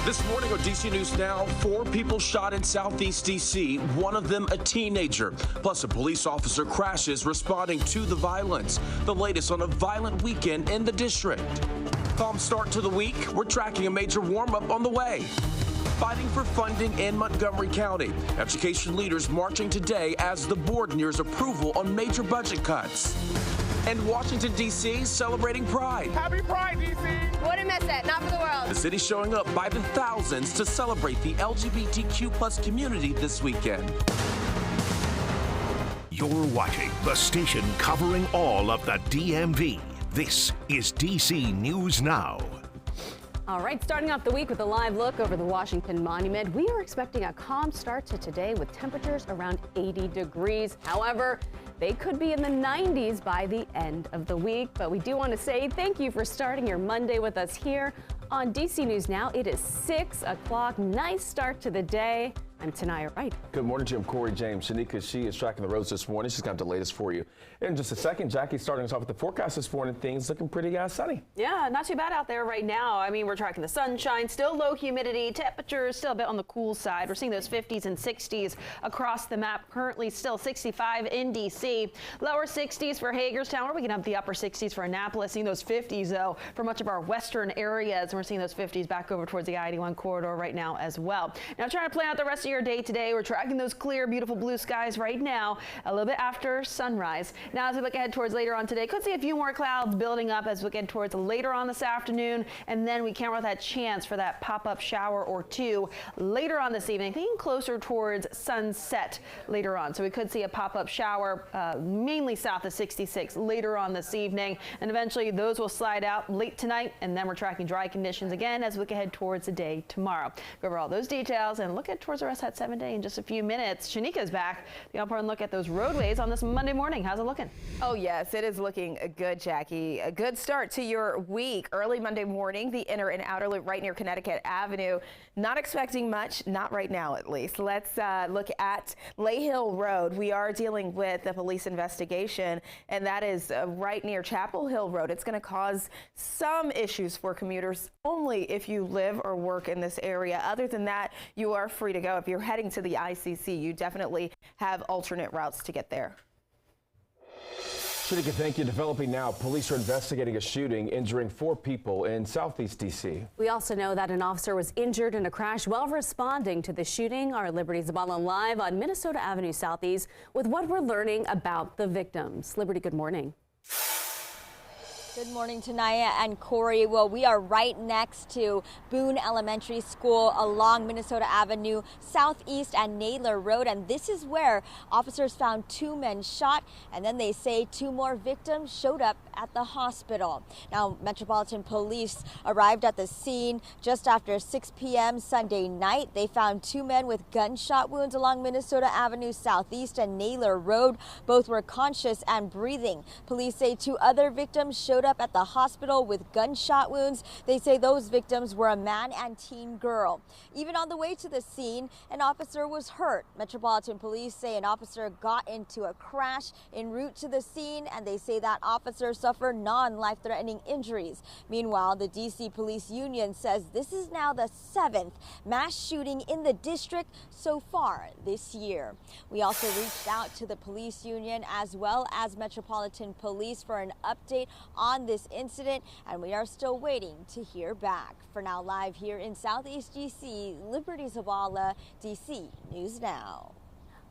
This morning on DC News Now, 4 people shot in Southeast DC, one of them a teenager. Plus, a police officer crashes responding to the violence. The latest on a violent weekend in the district. Calm start to the week. We're tracking a major warm-up on the way. Fighting for funding in Montgomery County. Education leaders marching today as the board nears approval on major budget cuts. And Washington, D.C. celebrating Pride. Happy Pride, D.C. Wouldn't miss it, not for the world. The city showing up by the thousands to celebrate the LGBTQ plus community this weekend. You're watching the station covering all of the DMV. This is DC News Now. All right, starting off the week with a live look over the Washington Monument. We are expecting a calm start to today with temperatures around 80 degrees. However, they could be in the 90s by the end of the week. But we do want to say thank you for starting your Monday with us here on DC News Now. It is 6 o'clock. Nice start to the day. I'm Tanaya Wright. Good morning, Jim. Corey, James, Shanika, she is tracking the roads this morning. She's got the latest for you. In just a second, Jackie's starting us off with the forecast this morning. Things looking pretty sunny. Yeah, not too bad out there right now. I mean, we're tracking the sunshine, still low humidity, temperatures still a bit on the cool side. We're seeing those 50s and 60s across the map. Currently still 65 in D.C. Lower 60s for Hagerstown. We're picking up the upper 60s for Annapolis. Seeing those 50s, though, for much of our western areas. And we're seeing those 50s back over towards the I-81 corridor right now as well. Now, trying to plan out the rest of your day today. We're tracking those clear, beautiful blue skies right now, a little bit after sunrise. Now, as we look ahead towards later on today, could see a few more clouds building up as we get towards later on this afternoon, and then we can't run that chance for that pop-up shower or two later on this evening, thinking closer towards sunset later on. So we could see a pop-up shower mainly south of 66 later on this evening, and eventually those will slide out late tonight, and then we're tracking dry conditions again as we look ahead towards the day tomorrow. Go over all those details and look at towards the rest of that 7-day in just a few minutes. Shanika's back. The important look at those roadways on this Monday morning. How's it looking? Oh, yes, it is looking good, Jackie. A good start to your week. Early Monday morning, the inner and outer loop right near Connecticut Avenue. Not expecting much, not right now at least. Let's look at Lay Hill Road. We are dealing with a police investigation, and that is right near Chapel Hill Road. It's going to cause some issues for commuters only if you live or work in this area. Other than that, you are free to go. If you're heading to the ICC, you definitely have alternate routes to get there. Shanika, thank you. Developing now, police are investigating a shooting injuring 4 people in Southeast D.C. We also know that an officer was injured in a crash while responding to the shooting. Our Liberty Zabala live on Minnesota Avenue Southeast with what we're learning about the victims. Liberty, good morning. Good morning, Tanaya and Corey. Well, we are right next to Boone Elementary School along Minnesota Avenue Southeast and Naylor Road. And this is where officers found 2 men shot. And then they say 2 more victims showed up at the hospital. Now, Metropolitan Police arrived at the scene just after 6 p.m. Sunday night. They found 2 men with gunshot wounds along Minnesota Avenue Southeast and Naylor Road. Both were conscious and breathing. Police say 2 other victims showed up at the hospital with gunshot wounds. They say those victims were a man and teen girl. Even on the way to the scene, an officer was hurt. Metropolitan Police say an officer got into a crash en route to the scene, and they say that officer suffered non-life-threatening injuries. Meanwhile, the DC Police Union says this is now the 7th mass shooting in the district so far this year. We also reached out to the police union as well as Metropolitan Police for an update on this incident, and we are still waiting to hear back. For now, live here in Southeast DC, Liberty Zabala, DC News Now.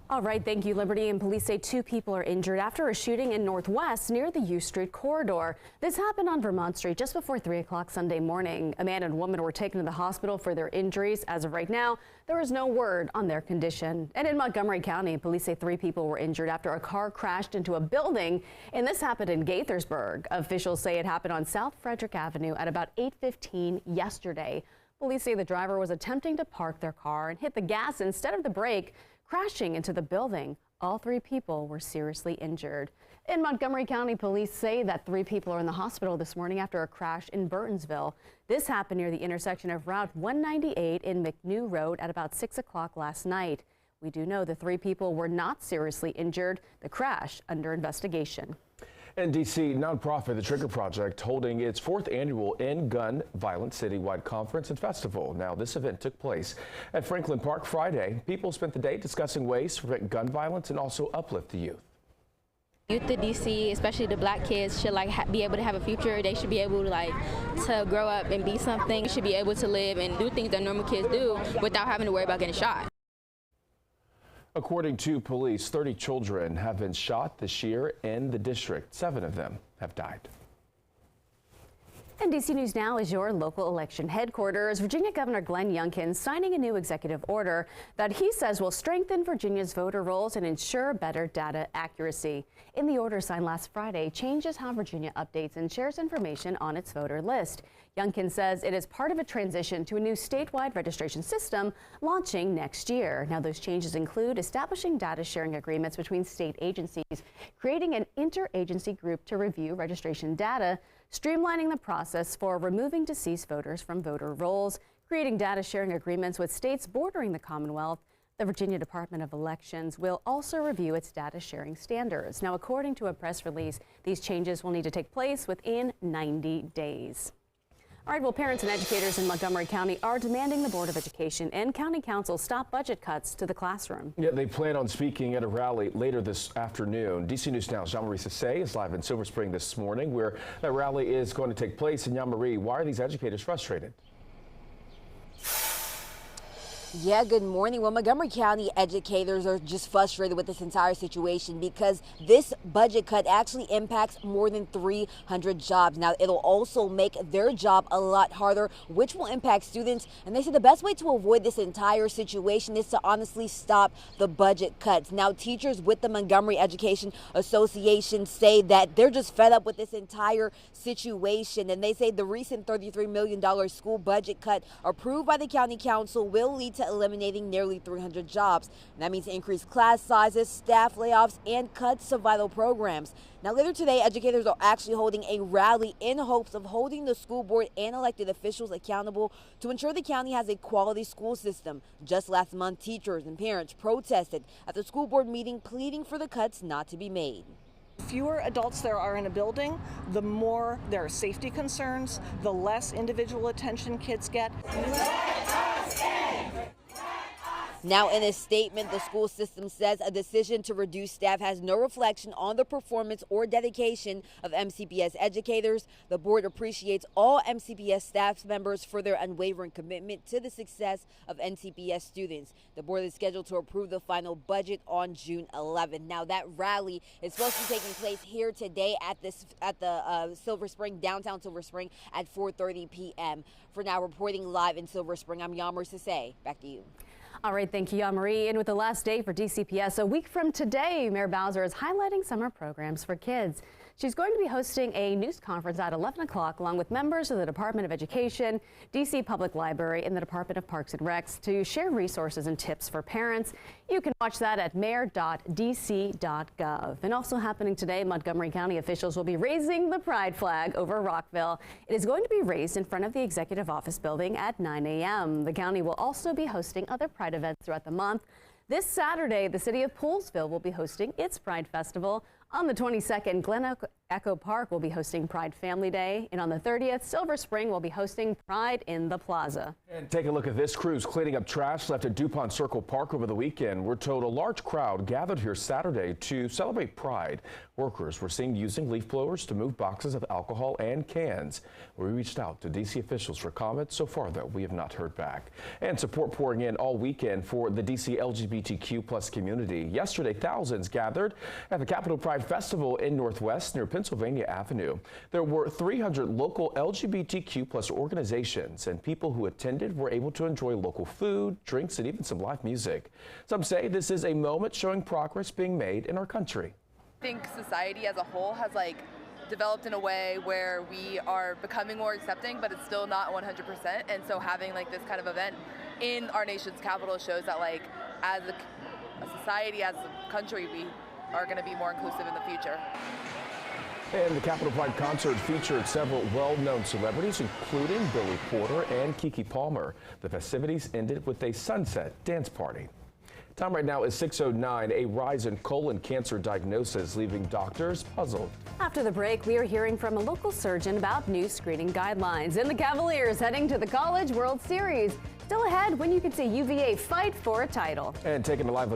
All right, thank you, Liberty. And police say 2 people are injured after a shooting in Northwest near the U Street corridor. This happened on Vermont Street just before 3 o'clock Sunday morning. A man and woman were taken to the hospital for their injuries. As of right now, there is no word on their condition. And in Montgomery County, police say 3 people were injured after a car crashed into a building. And this happened in Gaithersburg. Officials say it happened on South Frederick Avenue at about 8:15 yesterday. Police say the driver was attempting to park their car and hit the gas instead of the brake, crashing into the building. All 3 people were seriously injured. In Montgomery County, police say that 3 people are in the hospital this morning after a crash in Burtonsville. This happened near the intersection of Route 198 and McNew Road at about 6 o'clock last night. We do know the 3 people were not seriously injured. The crash under investigation. And D.C. nonprofit The Trigger Project holding its 4th annual End Gun Violence citywide conference and festival. Now, this event took place at Franklin Park Friday. People spent the day discussing ways to prevent gun violence and also uplift the youth. Youth of DC, especially the black kids, should be able to have a future. They should be able to grow up and be something. They should be able to live and do things that normal kids do without having to worry about getting shot. According to police, 30 children have been shot this year in the district. 7 of them have died. And DC News Now is your local election headquarters. Virginia Governor Glenn Youngkin signing a new executive order that he says will strengthen Virginia's voter rolls and ensure better data accuracy. In the order signed last Friday, changes how Virginia updates and shares information on its voter list. Youngkin says it is part of a transition to a new statewide registration system launching next year. Now, those changes include establishing data sharing agreements between state agencies, creating an interagency group to review registration data, streamlining the process for removing deceased voters from voter rolls, creating data sharing agreements with states bordering the Commonwealth. The Virginia Department of Elections will also review its data sharing standards. Now, according to a press release, these changes will need to take place within 90 days. All right, well, parents and educators in Montgomery County are demanding the Board of Education and County Council stop budget cuts to the classroom. Yeah, they plan on speaking at a rally later this afternoon. DC News Now's Jean-Marie Sissay is live in Silver Spring this morning, where that rally is going to take place. And Jean-Marie, why are these educators frustrated? Yeah, good morning. Well, Montgomery County educators are just frustrated with this entire situation because this budget cut actually impacts more than 300 jobs. Now, it'll also make their job a lot harder, which will impact students. And they say the best way to avoid this entire situation is to honestly stop the budget cuts. Now, teachers with the Montgomery Education Association say that they're just fed up with this entire situation. And they say the recent $33 million school budget cut approved by the county council will lead to eliminating nearly 300 jobs. And that means increased class sizes, staff layoffs, and cuts to vital programs. Now, later today, educators are actually holding a rally in hopes of holding the school board and elected officials accountable to ensure the county has a quality school system. Just last month, teachers and parents protested at the school board meeting, pleading for the cuts not to be made. Fewer adults there are in a building, the more there are safety concerns, the less individual attention kids get. Now, in a statement, the school system says a decision to reduce staff has no reflection on the performance or dedication of MCPS educators. The board appreciates all MCPS staff members for their unwavering commitment to the success of NCPS students. The board is scheduled to approve the final budget on June 11th. Now, that rally is supposed to be taking place here today at the Silver Spring, downtown Silver Spring, at 4:30 p.m. For now, reporting live in Silver Spring, I'm Jean-Marie Sissay. Back to you. All right, thank you, Jean-Marie. And with the last day for DCPS, a week from today, Mayor Bowser is highlighting summer programs for kids. She's going to be hosting a news conference at 11 o'clock along with members of the Department of Education, DC Public Library, and the Department of Parks and Recs to share resources and tips for parents. You can watch that at mayor.dc.gov. And also happening today, Montgomery County officials will be raising the pride flag over Rockville. It is going to be raised in front of the Executive Office building at 9 a.m. The county will also be hosting other pride events throughout the month. This Saturday, the city of Poolesville will be hosting its Pride Festival. On the 22nd, Glen Echo Park will be hosting Pride Family Day. And on the 30th, Silver Spring will be hosting Pride in the Plaza. And take a look at this. Crews cleaning up trash left at DuPont Circle Park over the weekend. We're told a large crowd gathered here Saturday to celebrate Pride. Workers were seen using leaf blowers to move boxes of alcohol and cans. We reached out to DC officials for comments. So far, though, we have not heard back. And support pouring in all weekend for the DC LGBTQ+ community. Yesterday, thousands gathered at the Capitol Pride Festival in Northwest near Pennsylvania Avenue. There were 300 local LGBTQ+ organizations, and people who attended were able to enjoy local food, drinks, and even some live music. Some say this is a moment showing progress being made in our country. I think society as a whole has developed in a way where we are becoming more accepting, but it's still not 100%. And so having this kind of event in our nation's capital shows that as a society, as a country, we are going to be more inclusive in the future. And the Capitol Pride concert featured several well-known celebrities, including Billy Porter and Keke Palmer. The festivities ended with a sunset dance party. Time right now is 6:09. A rise in colon cancer diagnosis leaving doctors puzzled. After the break, we are hearing from a local surgeon about new screening guidelines. And the Cavaliers heading to the College World Series. Still ahead when you can see UVA fight for a title. And taking a live